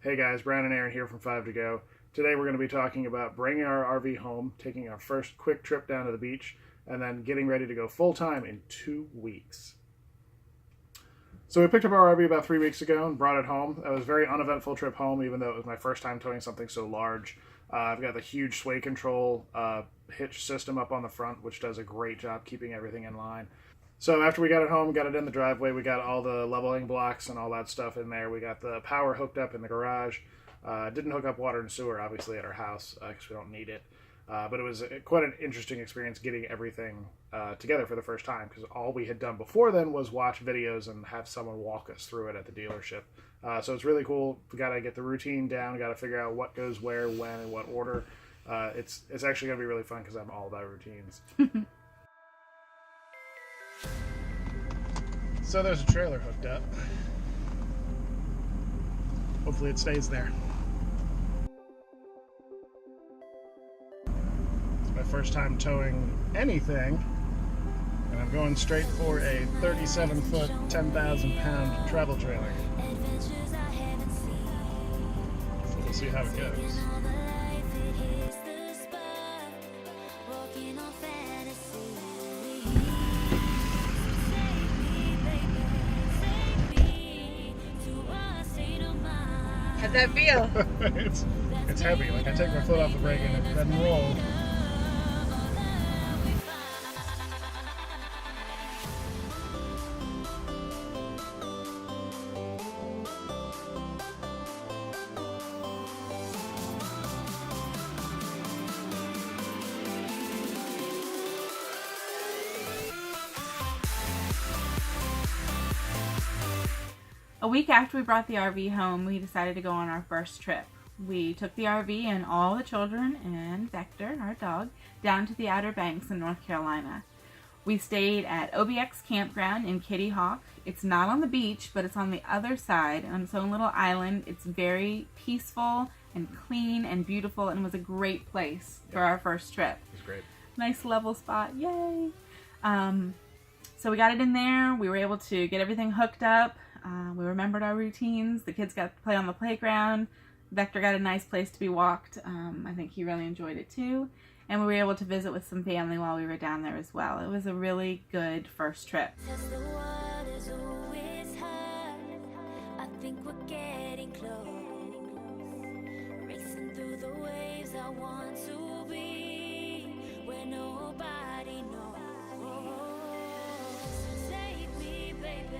Hey guys, Brian and Aaron here from 5 to Go. Today we're going to be talking about bringing our RV home, taking our first quick trip down to the beach, and then getting ready to go full time in 2 weeks. So we picked up our RV about 3 weeks ago and brought it home. It was a very uneventful trip home, even though it was my first time towing something so large. I've got the huge sway control hitch system up on the front, which does a great job keeping everything in line. So after we got it home, got it in the driveway, we got all the leveling blocks and all that stuff in there. We got the power hooked up in the garage. Didn't hook up water and sewer, obviously, at our house because we don't need it. But it was quite an interesting experience getting everything together for the first time, because all we had done before then was watch videos and have someone walk us through it at the dealership. So it's really cool. We got to get the routine down, got to figure out what goes where, when, and what order. It's actually going to be really fun because I'm all about routines. So there's a trailer hooked up. Hopefully it stays there. It's my first time towing anything, and I'm going straight for a 37-foot, 10,000-pound travel trailer. So we'll see how it goes. How'd that feel? it's heavy. Like, I take my foot off the brake and it doesn't roll. A week after we brought the RV home, we decided to go on our first trip. We took the RV and all the children and Vector, our dog, down to the Outer Banks in North Carolina. We stayed at OBX Campground in Kitty Hawk. It's not on the beach, but it's on the other side, on its own little island. It's very peaceful and clean and beautiful, and was a great place for our first trip. It was great. Nice level spot, yay! So we got it in there. We were able to get everything hooked up. We remembered our routines. The kids got to play on the playground. Vector got a nice place to be walked. I think he really enjoyed it too. And we were able to visit with some family while we were down there as well. It was a really good first trip. I think we're getting close. Racing through the waves, I want to be where nobody knows. Take me, baby.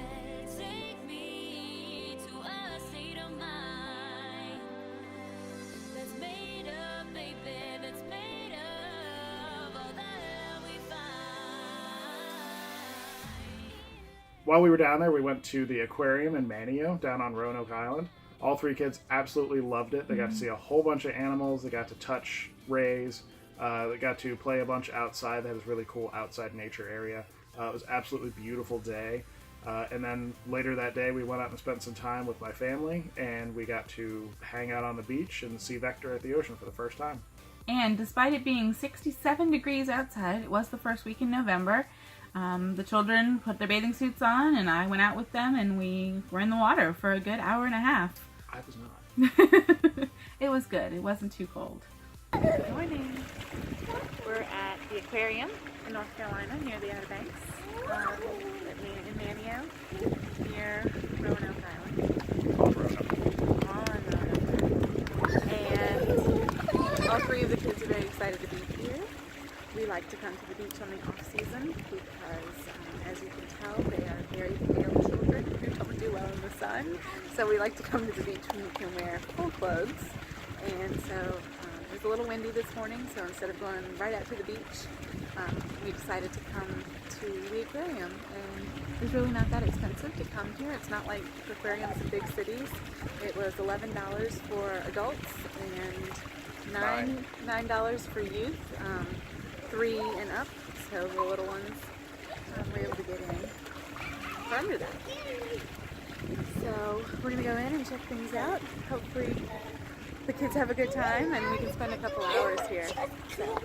While we were down there, we went to the aquarium in Manio, down on Roanoke Island. All three kids absolutely loved it. They got to see a whole bunch of animals. They got to touch rays. They got to play a bunch outside. They had this really cool outside nature area. It was an absolutely beautiful day. And then later that day, we went out and spent some time with my family, and we got to hang out on the beach and see Vector at the ocean for the first time. And despite it being 67 degrees outside, it was the first week in November. The children put their bathing suits on, and I went out with them, and we were in the water for a good hour and a half. I was not. It was good. It wasn't too cold. Good morning. We're at the aquarium in North Carolina near the Outer Banks, in Manio, near Roanoke Island. On Roanoke. And all three of the kids are very excited to be here. We like to come to the beach on the off-season because, as you can tell, they are very pale children who don't do well in the sun. So we like to come to the beach when we can wear full clothes. And so it was a little windy this morning, so instead of going right out to the beach, we decided to come to the aquarium. And it's really not that expensive to come here. It's not like aquariums in big cities. It was $11 for adults and $9 for youth. 3 and up, so the little ones were able to get in for under that. So we're going to go in and check things out. Hopefully the kids have a good time and we can spend a couple hours here. So.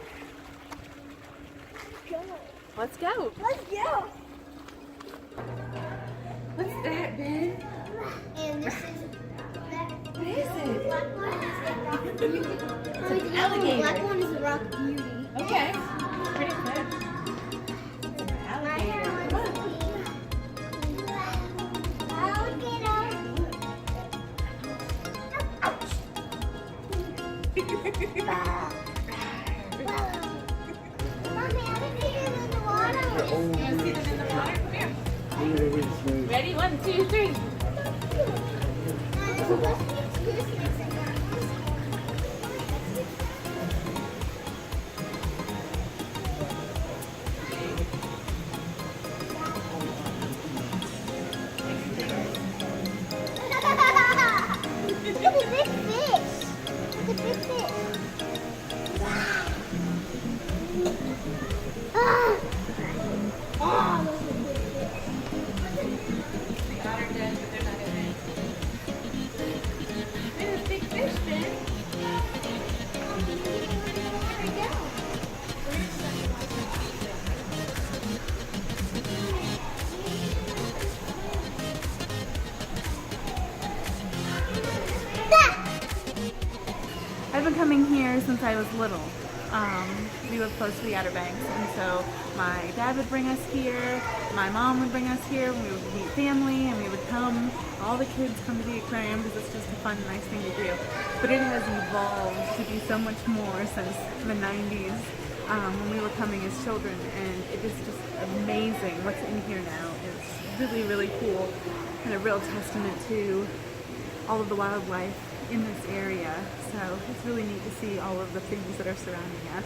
Let's go! Let's go! What's that, Ben? And this is What is it? Black one is a rock beauty. It's an alligator. Black one is a rock beauty. Okay. Pretty good. It's an alligator. Come on. Ready? 1, 2, 3. I've been coming here since I was little. We live close to the Outer Banks, and so my dad would bring us here, my mom would bring us here, and we would meet family, and we would come. All the kids come to the aquarium because it's just a fun, nice thing to do. But it has evolved to be so much more since the 90s when we were coming as children, and it is just amazing what's in here now. It's really, really cool, and a real testament to all of the wildlife in this area. So it's really neat to see all of the things that are surrounding us.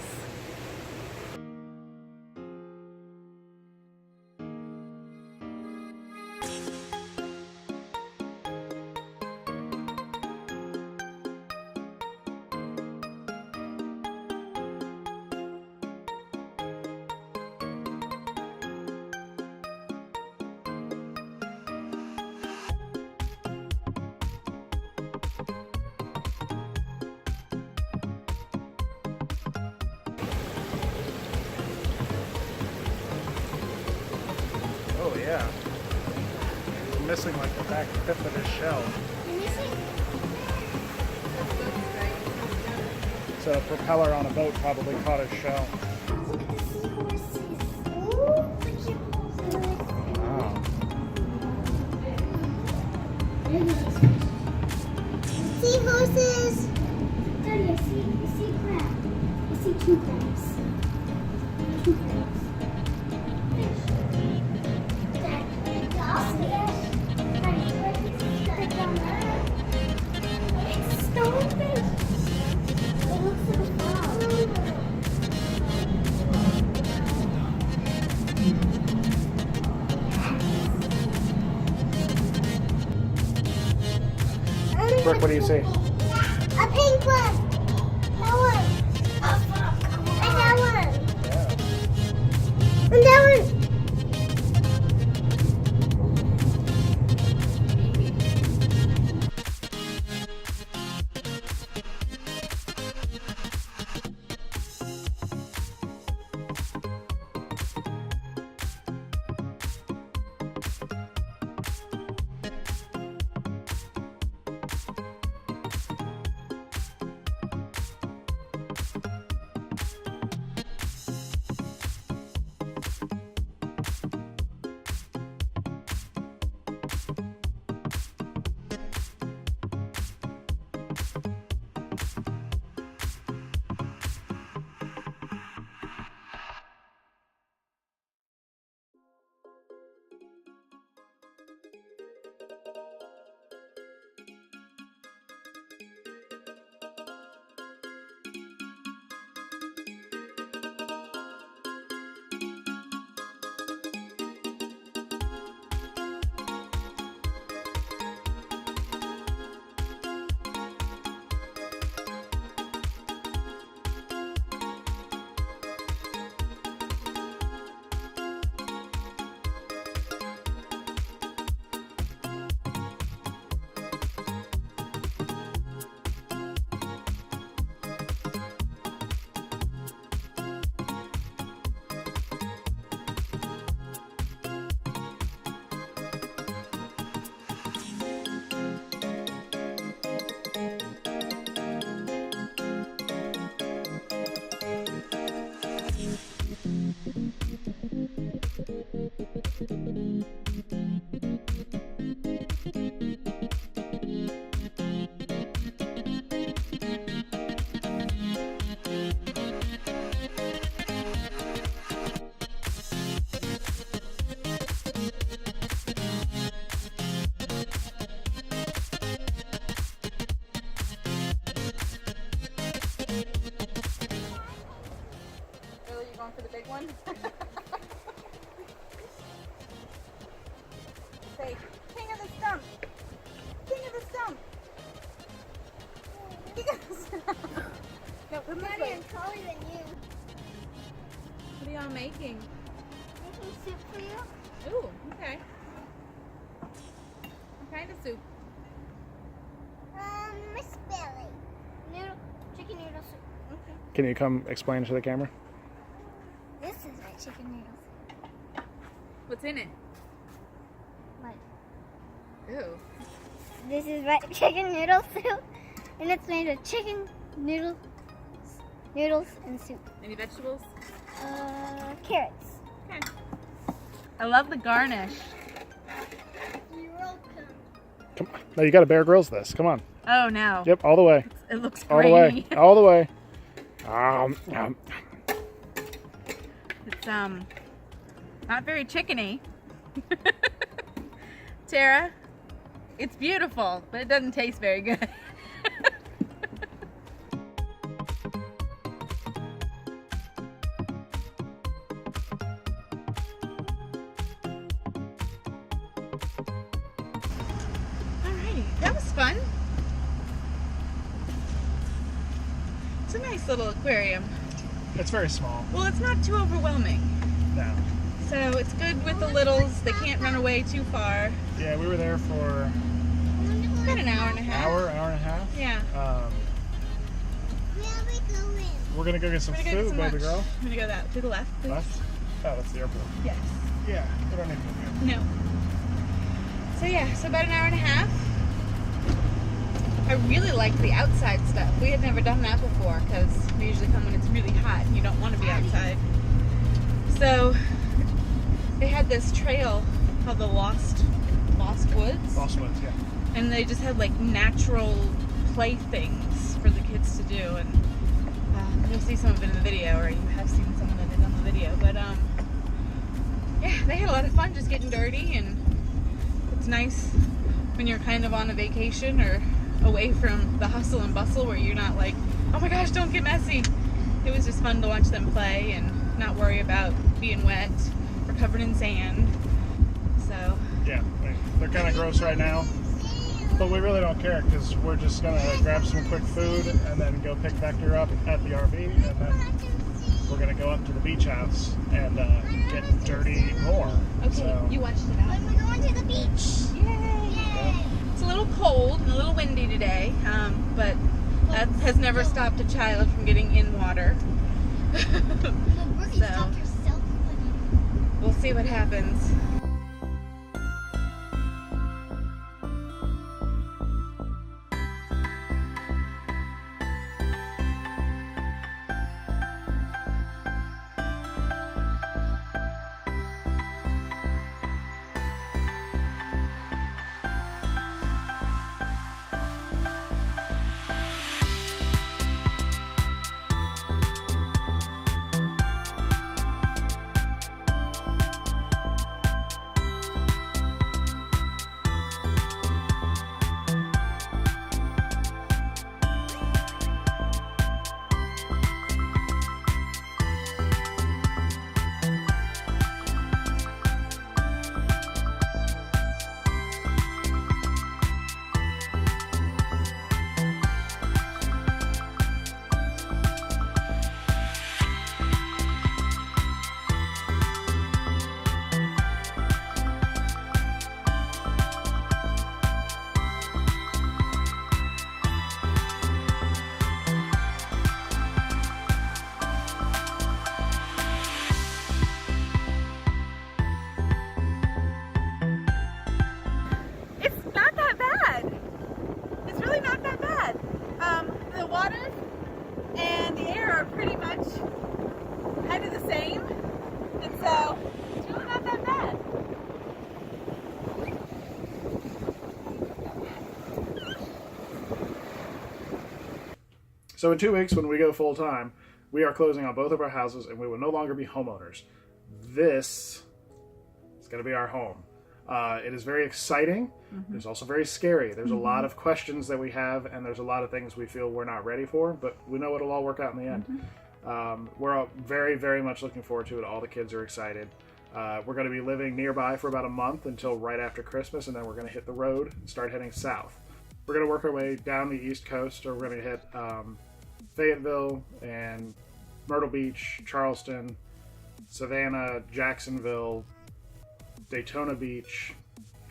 Oh yeah. I'm missing like the back tip of his shell. So a propeller on a boat probably caught his shell. Wow. Seahorses! Daddy, I see crab. I see 2 crabs. 2 crabs. Fish. Daddy, dolphin. Daddy, where's down there? It's a stonefish. It looks like a frog. Brooke, what do you see? A pink one. That one. And that one. Yeah. And that one. Daddy, I'm taller than you. What are y'all making? Making soup for you? Ooh, okay. What kind of soup? Miss Belly. Chicken noodle soup. Okay. Can you come explain to the camera? This is my chicken noodle soup. What's in it? What? Ooh. This is my chicken noodle soup, and it's made of chicken noodles and soup. Any vegetables? Carrots. Okay. I love the garnish. You're welcome. Come on. No, you got to Bear Grylls this. Come on. Oh no. Yep, all the way. It looks All the grainy. way. All the way. It's not very chickeny. Tara, it's beautiful, but it doesn't taste very good. Alrighty, that was fun. It's a nice little aquarium. It's very small. Well, it's not too overwhelming. No. So it's good with the littles. They can't run away too far. Yeah, we were there for About an hour and a half. hour and a half. Yeah. Where are we going? We're going to go get some We're gonna go get food, some baby lunch. girl. I'm gonna go that to the left, please. Left? Oh, that's the airport. Yes. Yeah, we don't need to go there. No. So yeah, so about an hour and a half. I really like the outside stuff. We had never done that before because we usually come when it's really hot and you don't want to be outside. So they had this trail called the Lost Woods. Lost Woods, yeah. And they just had like natural playthings for the kids to do, and you'll see some of it in the video, or you have seen some of it on the video. But yeah, they had a lot of fun just getting dirty, and it's nice when you're kind of on a vacation or away from the hustle and bustle where you're not like, oh my gosh, don't get messy. It was just fun to watch them play and not worry about being wet or covered in sand. So Yeah, they're kind of gross right now, but we really don't care because we're just going to grab some quick food and then go pick Vector up at the RV, and then we're going to go up to the beach house and get dirty more. okay, So, you watched it out. When we're going to the beach. Yay! It's a little cold and a little windy today, but that has never stopped a child from getting in water. So we'll see what happens. So in 2 weeks, when we go full time, we are closing on both of our houses, and we will no longer be homeowners. This is going to be our home. It is very exciting. Mm-hmm. It's also very scary. There's a lot of questions that we have, and there's a lot of things we feel we're not ready for, but we know it'll all work out in the end. We're all very, very much looking forward to it. All the kids are excited. We're going to be living nearby for about a month until right after Christmas, and then we're going to hit the road and start heading south. We're going to work our way down the East Coast, or we're going to hit Fayetteville and Myrtle Beach, Charleston, Savannah, Jacksonville, Daytona Beach,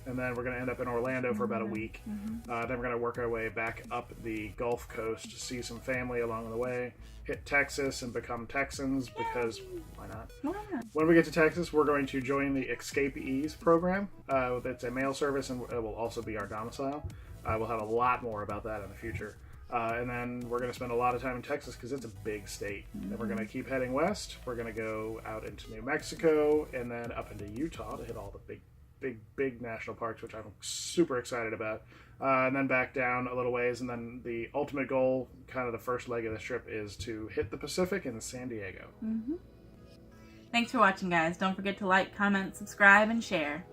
and then we're going to end up in Orlando for about a week. Then we're going to work our way back up the Gulf Coast to see some family along the way, hit Texas and become Texans because why not? Why not? When we get to Texas, we're going to join the Escape Ease program. That's a mail service and it will also be our domicile. We'll have a lot more about that in the future. And then we're going to spend a lot of time in Texas because it's a big state. Then we're going to keep heading west. We're going to go out into New Mexico and then up into Utah to hit all the big national parks, which I'm super excited about. And then back down a little ways. And then the ultimate goal, kind of the first leg of this trip, is to hit the Pacific in San Diego. Thanks for watching, guys. Don't forget to like, comment, subscribe, and share.